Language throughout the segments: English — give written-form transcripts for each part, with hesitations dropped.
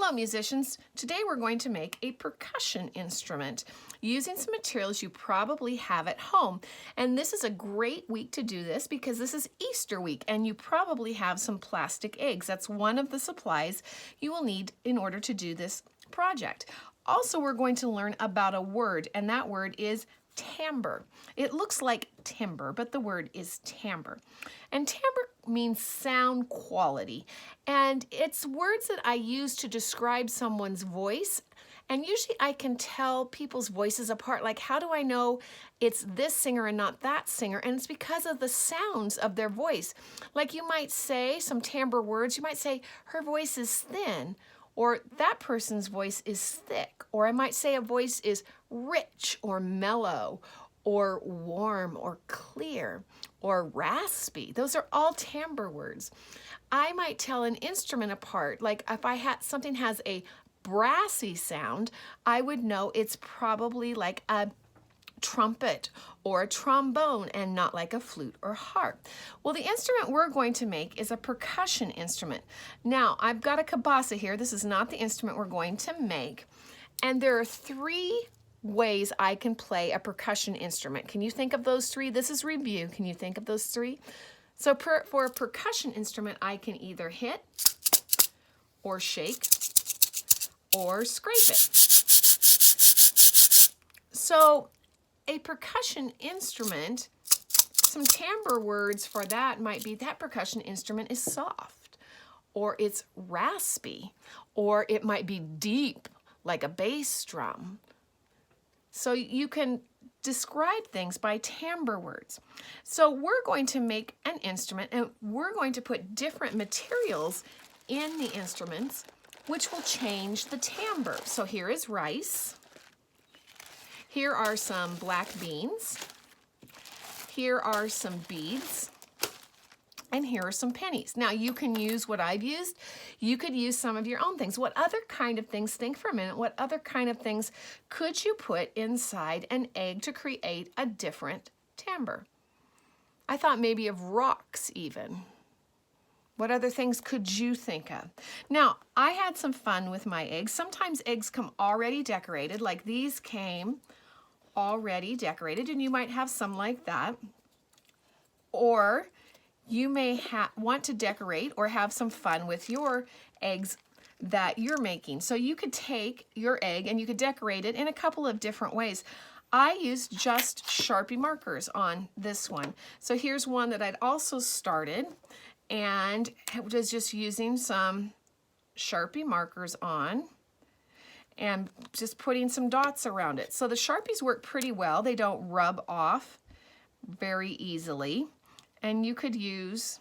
Hello musicians, today we're going to make a percussion instrument using some materials you probably have at home. And this is a great week to do this because this is Easter week and you probably have some plastic eggs. That's one of the supplies you will need in order to do this project. Also, we're going to learn about a word, and that word is timbre. It looks like timber, but the word is timbre. And timbre means sound quality. And it's words that I use to describe someone's voice. And usually I can tell people's voices apart. Like, how do I know it's this singer and not that singer? And it's because of the sounds of their voice. Like you might say some timbre words. You might say, her voice is thin, or that person's voice is thick. Or I might say a voice is rich or mellow or warm or clear or raspy. Those are all timbre words. I might tell an instrument apart. Like if something has a brassy sound, I would know it's probably like a trumpet or a trombone and not like a flute or harp. Well, the instrument we're going to make is a percussion instrument. Now, I've got a cabasa here. This is not the instrument we're going to make. And there are three ways I can play a percussion instrument. Can you think of those three? This is review. Can you think of those three? So for a percussion instrument, I can either hit or shake or scrape it. So a percussion instrument, some timbre words for that might be that percussion instrument is soft, or it's raspy, or it might be deep like a bass drum. So you can describe things by timbre words. So we're going to make an instrument and we're going to put different materials in the instruments which will change the timbre. So here is rice. Here are some black beans. Here are some beads. And here are some pennies. Now you can use what I've used. You could use some of your own things. What other kind of things, think for a minute, what other kind of things could you put inside an egg to create a different timbre? I thought maybe of rocks even. What other things could you think of? Now, I had some fun with my eggs. Sometimes eggs come already decorated, like these came already decorated, and you might have some like that. Or you may want to decorate or have some fun with your eggs that you're making. So you could take your egg and you could decorate it in a couple of different ways. I used just Sharpie markers on this one. So here's one that I'd also started, and it was just using some Sharpie markers on and just putting some dots around it. So the Sharpies work pretty well. They don't rub off very easily. And you could use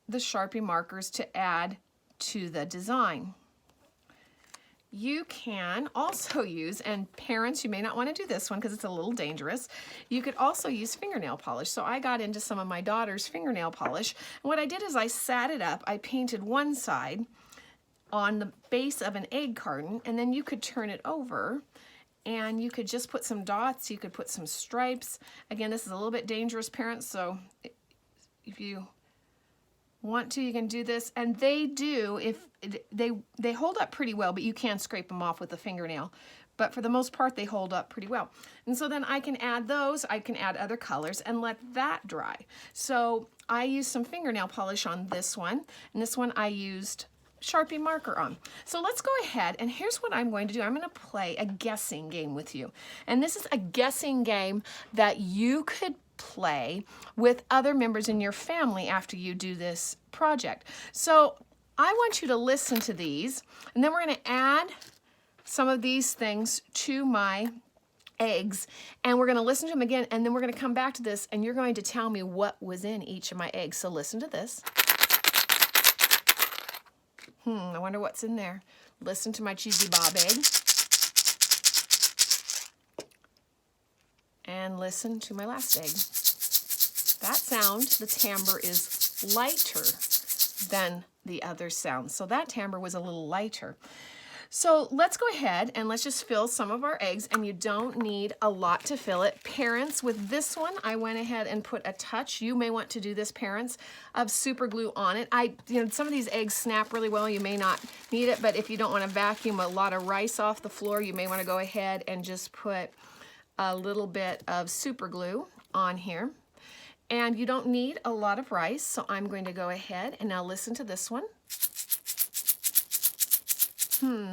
the Sharpie markers to add to the design. You can also use, and parents, you may not want to do this one because it's a little dangerous, you could also use fingernail polish. So I got into some of my daughter's fingernail polish, and what I did is I sat it up, I painted one side on the base of an egg carton, and then you could turn it over and you could just put some dots, you could put some stripes. Again, this is a little bit dangerous, parents, so if you want to, you can do this. And they do, if they hold up pretty well, but you can scrape them off with a fingernail. But for the most part, they hold up pretty well. And so then I can add those, I can add other colors and let that dry. So I used some fingernail polish on this one, and this one I used Sharpie marker on. So let's go ahead, and here's what I'm going to do. I'm going to play a guessing game with you. And this is a guessing game that you could play with other members in your family after you do this project. So I want you to listen to these, and then we're going to add some of these things to my eggs, and we're going to listen to them again, and then we're going to come back to this, and you're going to tell me what was in each of my eggs. So listen to this. I wonder what's in there. Listen to my cheesy bob egg. And listen to my last egg. That sound, the timbre, is lighter than the other sounds. So that timbre was a little lighter. So let's go ahead and let's just fill some of our eggs, and you don't need a lot to fill it. Parents, with this one, I went ahead and put a touch, you may want to do this, parents, of super glue on it. Some of these eggs snap really well, you may not need it, but if you don't want to vacuum a lot of rice off the floor, you may want to go ahead and just put a little bit of super glue on here. And you don't need a lot of rice, so I'm going to go ahead and now listen to this one.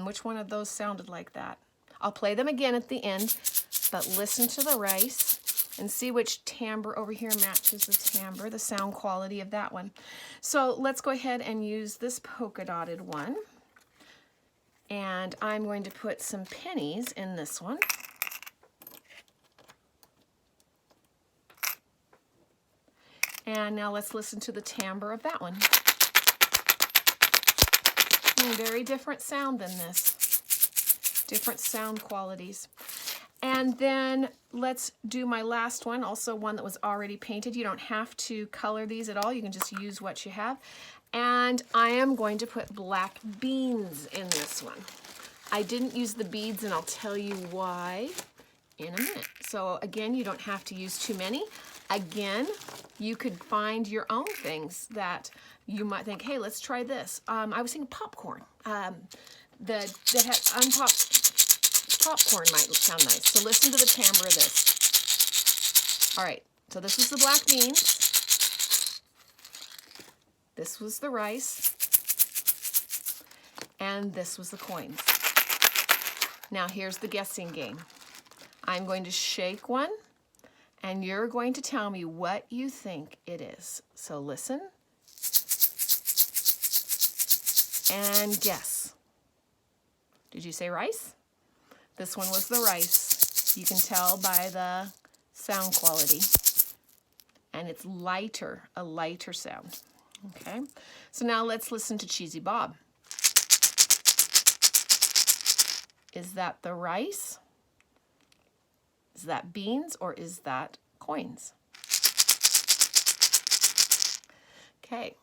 Which one of those sounded like that? I'll play them again at the end, but listen to the rice and see which timbre over here matches the timbre, the sound quality of that one. So let's go ahead and use this polka dotted one. And I'm going to put some pennies in this one. And now let's listen to the timbre of that one. Very different sound than this. Different sound qualities. And then let's do my last one, also one that was already painted. You don't have to color these at all. You can just use what you have. And I am going to put black beans in this one. I didn't use the beads, and I'll tell you why in a minute. So again, you don't have to use too many. Again, you could find your own things that you might think, hey, let's try this. I was thinking popcorn. That unpopped popcorn might sound nice. So listen to the timbre of this. All right, so this was the black beans. This was the rice. And this was the coins. Now here's the guessing game. I'm going to shake one, and you're going to tell me what you think it is. So listen and guess. Did you say rice? This one was the rice. You can tell by the sound quality. And it's lighter, a lighter sound. Okay, so now let's listen to Cheesy Bob. Is that the rice? Is that beans, or is that coins? Okay,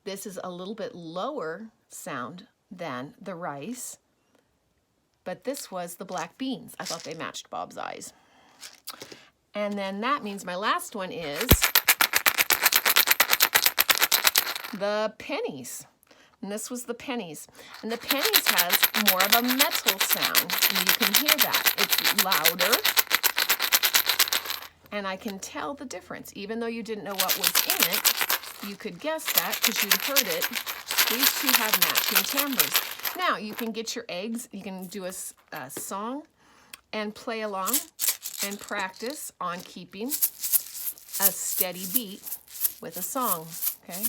this is a little bit lower sound than the rice, but this was the black beans. I thought they matched Bob's eyes. And then that means my last one is the pennies. And this was the pennies. And the pennies has more of a metal sound, and you can hear that. It's louder. And I can tell the difference. Even though you didn't know what was in it, you could guess that because you'd heard it. These two have matching timbres. Now, you can get your eggs, you can do a song and play along and practice on keeping a steady beat with a song, okay?